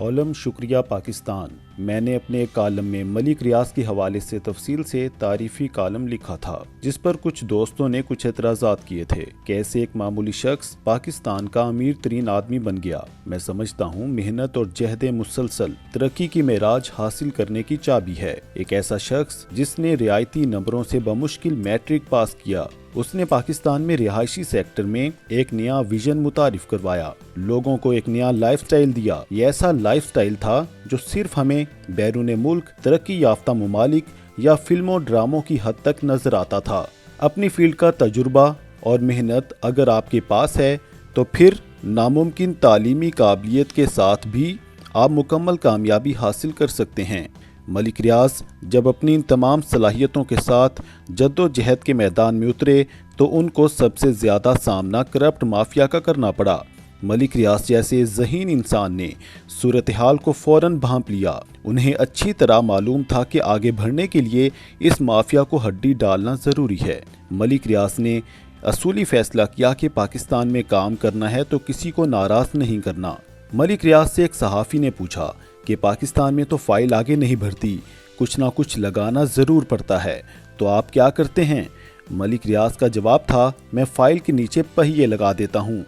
Column شکریہ پاکستان۔ میں نے اپنے کالم میں ملک ریاض کے حوالے سے تفصیل سے تعریفی کالم لکھا تھا، جس پر کچھ دوستوں نے کچھ اعتراضات کیے تھے۔ کیسے ایک معمولی شخص پاکستان کا امیر ترین آدمی بن گیا؟ میں سمجھتا ہوں محنت اور جہد مسلسل ترقی کی معراج حاصل کرنے کی چابی ہے۔ ایک ایسا شخص جس نے رعایتی نمبروں سے بمشکل میٹرک پاس کیا، اس نے پاکستان میں رہائشی سیکٹر میں ایک نیا ویژن متعارف کروایا، لوگوں کو ایک نیا لائف سٹائل دیا۔ یہ ایسا لائف سٹائل تھا جو صرف ہمیں بیرون ملک ترقی یافتہ ممالک یا فلموں ڈراموں کی حد تک نظر آتا تھا۔ اپنی فیلڈ کا تجربہ اور محنت اگر آپ کے پاس ہے تو پھر ناممکن تعلیمی قابلیت کے ساتھ بھی آپ مکمل کامیابی حاصل کر سکتے ہیں۔ ملک ریاض جب اپنی ان تمام صلاحیتوں کے ساتھ جد و جہد کے میدان میں اترے تو ان کو سب سے زیادہ سامنا کرپٹ مافیا کا کرنا پڑا۔ ملک ریاض جیسے ذہین انسان نے صورتحال کو فوراً بھانپ لیا۔ انہیں اچھی طرح معلوم تھا کہ آگے بڑھنے کے لیے اس مافیا کو ہڈی ڈالنا ضروری ہے۔ ملک ریاض نے اصولی فیصلہ کیا کہ پاکستان میں کام کرنا ہے تو کسی کو ناراض نہیں کرنا۔ ملک ریاض سے ایک صحافی نے پوچھا کہ پاکستان میں تو فائل آگے نہیں بڑھتی، کچھ نہ کچھ لگانا ضرور پڑتا ہے، تو آپ کیا کرتے ہیں؟ ملک ریاض کا جواب تھا، میں فائل کے نیچے پہیے لگا دیتا ہوں۔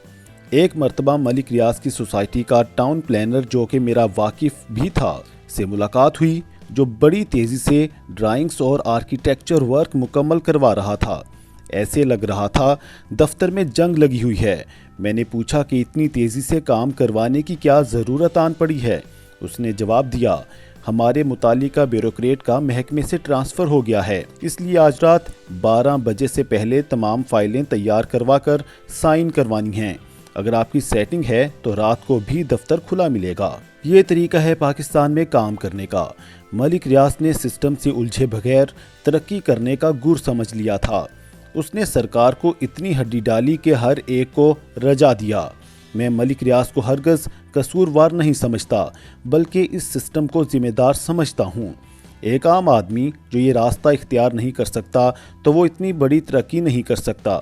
ایک مرتبہ ملک ریاض کی سوسائٹی کا ٹاؤن پلانر جو کہ میرا واقف بھی تھا سے ملاقات ہوئی، جو بڑی تیزی سے ڈرائنگز اور آرکیٹیکچر ورک مکمل کروا رہا تھا۔ ایسے لگ رہا تھا دفتر میں جنگ لگی ہوئی ہے۔ میں نے پوچھا کہ اتنی تیزی سے کام کروانے کی کیا ضرورت آن پڑی ہے؟ اس نے جواب دیا، ہمارے متعلقہ بیوروکریٹ کا محکمے سے ٹرانسفر ہو گیا ہے، اس لیے آج رات 12 بجے سے پہلے تمام فائلیں تیار کروا کر سائن کروانی ہیں۔ اگر آپ کی سیٹنگ ہے تو رات کو بھی دفتر کھلا ملے گا۔ یہ طریقہ ہے پاکستان میں کام کرنے کا۔ ملک ریاض نے سسٹم سے الجھے بغیر ترقی کرنے کا گر سمجھ لیا تھا۔ اس نے سرکار کو اتنی ہڈی ڈالی کہ ہر ایک کو رجا دیا۔ میں ملک ریاض کو ہرگز قصوروار نہیں سمجھتا، بلکہ اس سسٹم کو ذمہ دار سمجھتا ہوں۔ ایک عام آدمی جو یہ راستہ اختیار نہیں کر سکتا تو وہ اتنی بڑی ترقی نہیں کر سکتا۔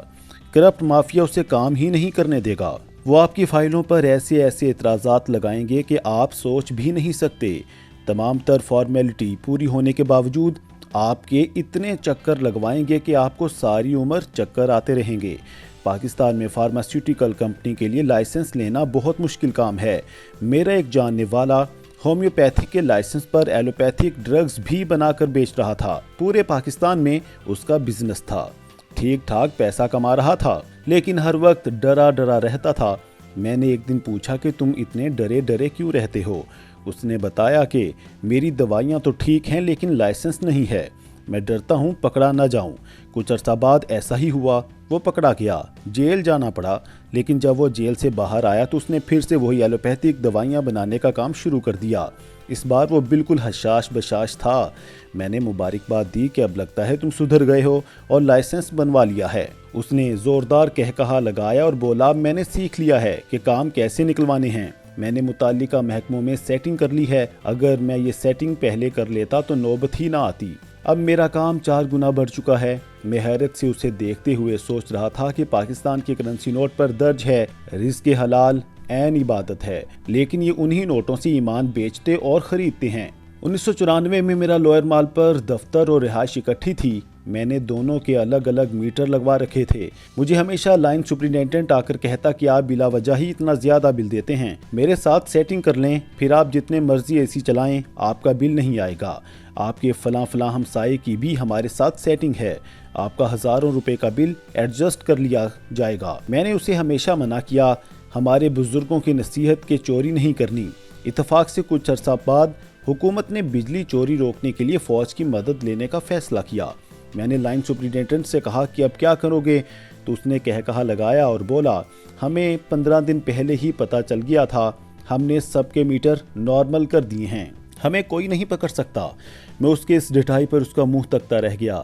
کرپٹ مافیا اسے کام ہی نہیں کرنے دے گا۔ وہ آپ کی فائلوں پر ایسے اعتراضات لگائیں گے کہ آپ سوچ بھی نہیں سکتے۔ تمام تر فارمیلٹی پوری ہونے کے باوجود آپ کے اتنے چکر لگوائیں گے کہ آپ کو ساری عمر چکر آتے رہیں گے۔ پاکستان میں فارماسیوٹیکل کمپنی کے لیے لائسنس لینا بہت مشکل کام ہے۔ میرا ایک جاننے والا ہومیوپیتھی کے لائسنس پر ایلوپیتھک ڈرگز بھی بنا کر بیچ رہا تھا۔ پورے پاکستان میں اس کا بزنس تھا، ٹھیک ٹھاک پیسہ کما رہا تھا، لیکن ہر وقت ڈرا رہتا تھا۔ میں نے ایک دن پوچھا کہ تم اتنے ڈرے کیوں رہتے ہو؟ اس نے بتایا کہ میری دوائیاں تو ٹھیک ہیں لیکن لائسنس نہیں ہے، میں ڈرتا ہوں پکڑا نہ جاؤں۔ کچھ عرصہ بعد ایسا ہی ہوا، وہ پکڑا گیا، جیل جانا پڑا، لیکن جب وہ جیل سے باہر آیا تو اس نے پھر سے وہی ایلوپیتھک دوائیاں بنانے کا کام شروع کر دیا۔ اس بار وہ بالکل حشاش بشاش تھا۔ میں نے مبارکباد دی کہ اب لگتا ہے تم سدھر گئے ہو اور لائسنس بنوا لیا ہے۔ اس نے زوردار کہکہا لگایا اور بولا، میں نے سیکھ لیا ہے کہ کام کیسے نکلوانے ہیں۔ میں نے متعلقہ محکموں میں سیٹنگ کر لی ہے، اگر میں یہ سیٹنگ پہلے کر لیتا تو نوبت ہی نہ آتی۔ اب میرا کام 4 گنا بڑھ چکا ہے۔ میں حیرت سے اسے دیکھتے ہوئے سوچ رہا تھا کہ پاکستان کے کرنسی نوٹ پر درج ہے، رزق حلال عین عبادت ہے، لیکن یہ انہی نوٹوں سے ایمان بیچتے اور خریدتے ہیں۔ 1994 میں میرا لوئر مال پر دفتر اور رہائش اکٹھی تھی۔ میں نے دونوں کے الگ الگ میٹر لگوا رکھے تھے۔ مجھے ہمیشہ لائن سپرنٹینڈنٹ آ کر کہتا کہ آپ بلا وجہ ہی اتنا زیادہ بل دیتے ہیں، میرے ساتھ سیٹنگ کر لیں، پھر آپ جتنے مرضی اے سی چلائیں، آپ کا بل نہیں آئے گا۔ آپ کے فلاں ہمسائے کی بھی ہمارے ساتھ سیٹنگ ہے، آپ کا ہزاروں روپے کا بل ایڈجسٹ کر لیا جائے گا۔ میں نے اسے ہمیشہ منع کیا، ہمارے بزرگوں کی نصیحت کہ چوری نہیں کرنی۔ اتفاق سے کچھ عرصہ بعد حکومت نے بجلی چوری روکنے کے لیے فوج کی مدد لینے کا فیصلہ کیا۔ میں نے لائن سپرنٹینڈنٹ سے کہا کہ اب کیا کرو گے؟ تو اس نے کہا لگایا اور بولا، ہمیں 15 دن پہلے ہی پتہ چل گیا تھا، ہم نے سب کے میٹر نارمل کر دیے ہیں، ہمیں کوئی نہیں پکڑ سکتا۔ میں اس کے اس ڈٹائی پر اس کا منہ تکتا رہ گیا۔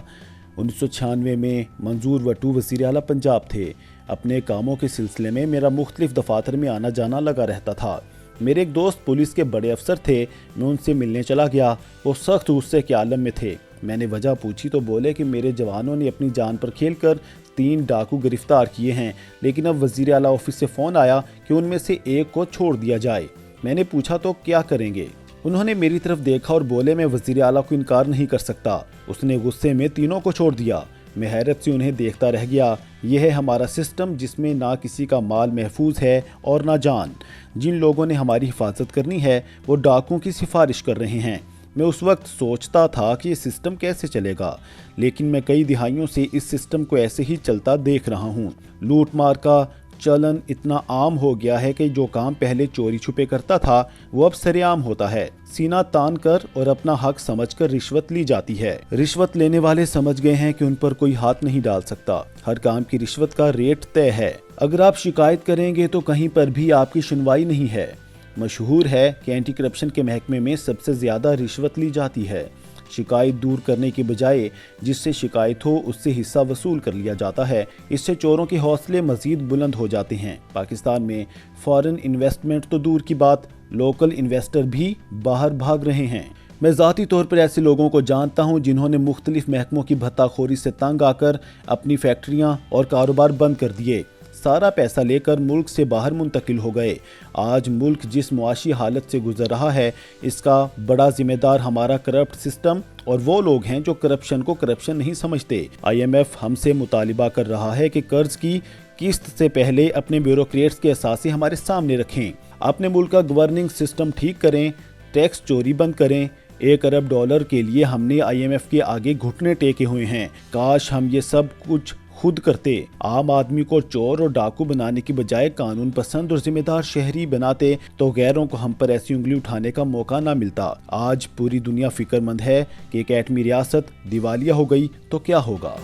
1996 میں منظور وٹو وزیر اعلیٰ پنجاب تھے۔ اپنے کاموں کے سلسلے میں میرا مختلف دفاتر میں آنا جانا لگا رہتا تھا۔ میرے ایک دوست پولیس کے بڑے افسر تھے، میں ان سے ملنے چلا گیا۔ وہ سخت غصے کے عالم میں تھے۔ میں نے وجہ پوچھی تو بولے کہ میرے جوانوں نے اپنی جان پر کھیل کر 3 ڈاکو گرفتار کیے ہیں، لیکن اب وزیر اعلیٰ آفس سے فون آیا کہ ان میں سے ایک کو چھوڑ دیا جائے۔ میں نے پوچھا تو کیا کریں گے؟ انہوں نے میری طرف دیکھا اور بولے میں وزیر اعلیٰ کو انکار نہیں کر سکتا۔ اس نے غصے میں تینوں کو چھوڑ دیا۔ میں حیرت سے انہیں دیکھتا رہ گیا۔ یہ ہے ہمارا سسٹم جس میں نہ کسی کا مال محفوظ ہے اور نہ جان۔ جن لوگوں نے ہماری حفاظت کرنی ہے وہ ڈاکوؤں کی سفارش کر رہے ہیں۔ میں اس وقت سوچتا تھا کہ یہ سسٹم کیسے چلے گا، لیکن میں کئی دہائیوں سے اس سسٹم کو ایسے ہی چلتا دیکھ رہا ہوں۔ لوٹ مار کا چلن اتنا عام ہو گیا ہے کہ جو کام پہلے چوری چھپے کرتا تھا وہ اب سرے عام ہوتا ہے۔ سینہ تان کر اور اپنا حق سمجھ کر رشوت لی جاتی ہے۔ رشوت لینے والے سمجھ گئے ہیں کہ ان پر کوئی ہاتھ نہیں ڈال سکتا۔ ہر کام کی رشوت کا ریٹ طے ہے۔ اگر آپ شکایت کریں گے تو کہیں پر بھی آپ کی سنوائی نہیں ہے۔ مشہور ہے کہ اینٹی کرپشن کے محکمے میں سب سے زیادہ رشوت لی جاتی ہے۔ شکایت دور کرنے کے بجائے جس سے شکایت ہو اس سے حصہ وصول کر لیا جاتا ہے۔ اس سے چوروں کے حوصلے مزید بلند ہو جاتے ہیں۔ پاکستان میں فارن انویسٹمنٹ تو دور کی بات، لوکل انویسٹر بھی باہر بھاگ رہے ہیں۔ میں ذاتی طور پر ایسے لوگوں کو جانتا ہوں جنہوں نے مختلف محکموں کی بھتہ خوری سے تنگ آ کر اپنی فیکٹریاں اور کاروبار بند کر دیے، سارا پیسہ لے کر ملک سے باہر منتقل ہو گئے۔ آج ملک جس معاشی حالت سے گزر رہا ہے اس کا بڑا ذمہ دار ہمارا کرپٹ سسٹم اور وہ لوگ ہیں جو کرپشن کو کرپشن نہیں سمجھتے۔ IMF ہم سے مطالبہ کر رہا ہے کہ قرض کی قسط سے پہلے اپنے بیوروکریٹس کے اثاثے ہمارے سامنے رکھیں، اپنے ملک کا گورننگ سسٹم ٹھیک کریں، ٹیکس چوری بند کریں۔ $1 ارب کے لیے ہم نے IMF کے آگے گھٹنے ٹیکے ہوئے ہیں۔ کاش ہم یہ سب کچھ خود کرتے، عام آدمی کو چور اور ڈاکو بنانے کی بجائے قانون پسند اور ذمہ دار شہری بناتے تو غیروں کو ہم پر ایسی انگلی اٹھانے کا موقع نہ ملتا۔ آج پوری دنیا فکر مند ہے کہ ایک ایٹمی ریاست دیوالیہ ہو گئی تو کیا ہوگا۔